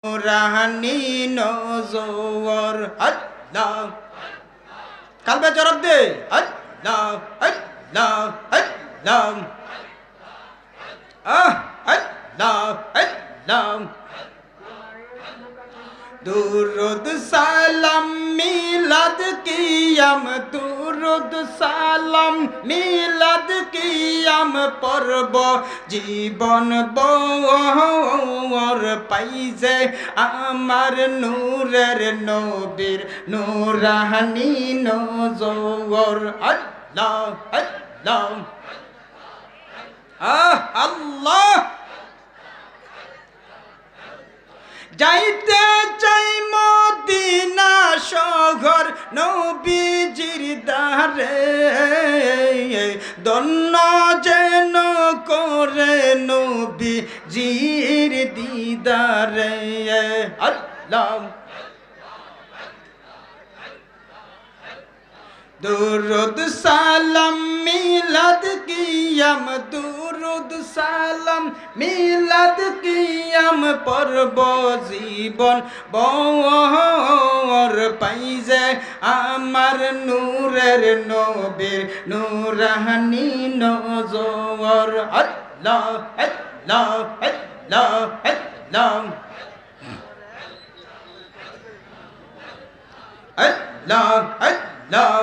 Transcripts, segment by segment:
রাহানি নজর আল্লাহ কালবে জবাব দে আল্লাহ আল্লাহ আল্লাহ আল্লাহ আল্লাহ দুরুদ সালাম মিলাদ কিয়াম দুরুদ সালাম মিলাদ কিয়াম পর্ব জীবন বর পাইছে আমার নূরের নবীর নূরানি নজর আল্লাহ আল্লাহ আল্লাহ যাইতে চাই মদিনা শহর নবীজির দারে দন্ন যেন করে নবীজির দিদারে আল্লাহ দুরুদ সালাম মিলাদ কিয়াম দুরুদ সালাম মিলাদ কিয়াম পর্ব জীবন বর পাইছে আমার নূরের নবীর নূরানি নজর আল্লাহ আল্লাহ আল্লাহ আল্লাহ আল্লাহ আল্লাহ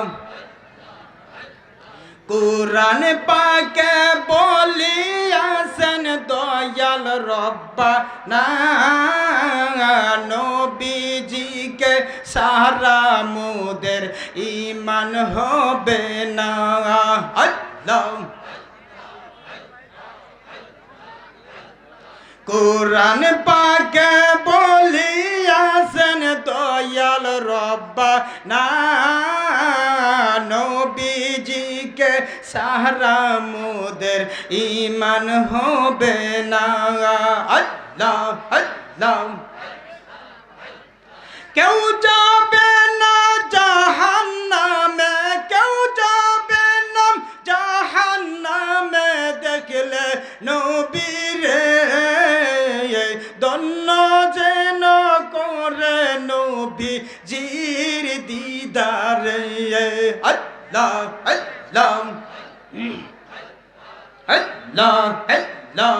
কুরআন পাকে বলিয়াছেন দয়াল রব্বানা নবীজিকে সারা মুদের ঈমান হবে না আল্লাহ কুরআন পাকে বলিয়াছেন দয়াল রব্বানা নবীজিকে সারা মুদের ঈমান হবে না আল্লাহ আল্লাহ কেউ যাবে না জাহান্নামে কেউ যাবে না জাহান্নামে দেখলে নবীরে দন্ন যেন করে নবীজির দিদারে আল্লাহ আল্লাহ আল্লাহ আল্লাহ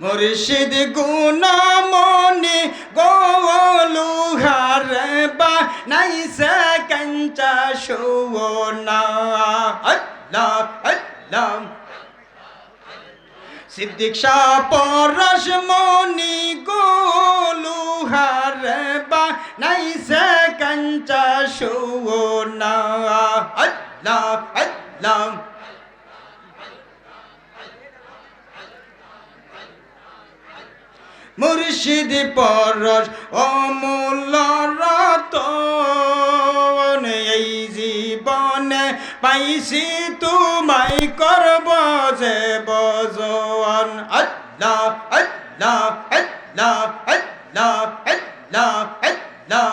মুর্শিদ গুণমণি গোলুহার বা নাইসে কঞ্চা সোনা আল্লাহ আল্লাহ সিদ্দিক শাহ পরশমণি গোলুহার বা নাইসে কঞ্চা সোনা আল্লাহ আল্লাহ মুর্শিদ পরশ অমূল্য রতন এই জীবনে পাইছি তোমায় করব যে বজন আল্লাহ আল্লাহ আল্লাহ আল্লাহ আল্লাহ আল্লাহ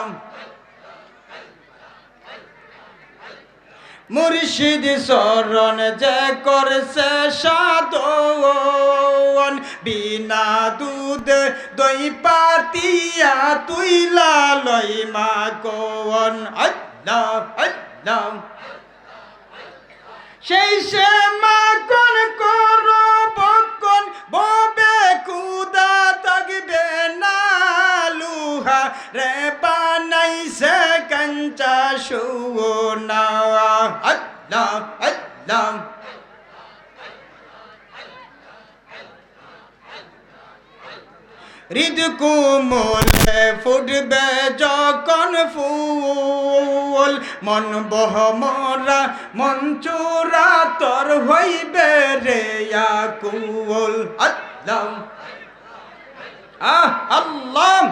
মুর্শিদ শরণ যে করছে সাধন বিনা দুধ দই পাতিয়া তুইলা লই মা কোন আল্লাহ আল্লাহ সেই সে মা কোন করো বকন ববে কুদা থাকবে না লুহা রে বানাইছে কঞ্চা সোনা আল্লাহ আল্লাহ হৃদ কোমলে ফুটবে যখন ফুল মন বহমরা মন চোরা তোর হইবে রে আকুল আল্লাহ আল্লাহ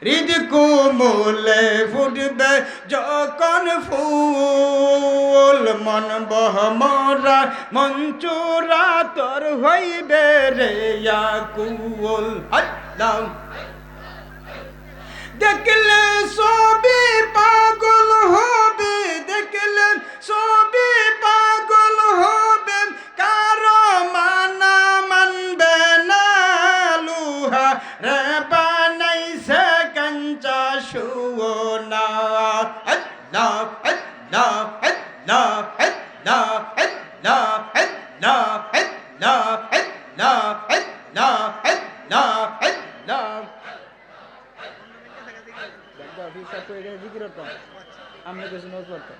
হৃদ কোমলে ফুটবে যখন ফুল মন বহমরা মন চোরা তোর হইবে রে আকুল আল্লাহ দেখলে সবে পাগল হবে দেখলে সবে পাগল হবে কারো মানা সোনা আল্লাহ আল্লাহ আল্লাহ আল্লাহ আল্লাহ আল্লাহ আল্লাহ আল্লাহ আল্লাহ আল্লাহ আল্লাহ জিকির আমরা কিছু নোট করতাম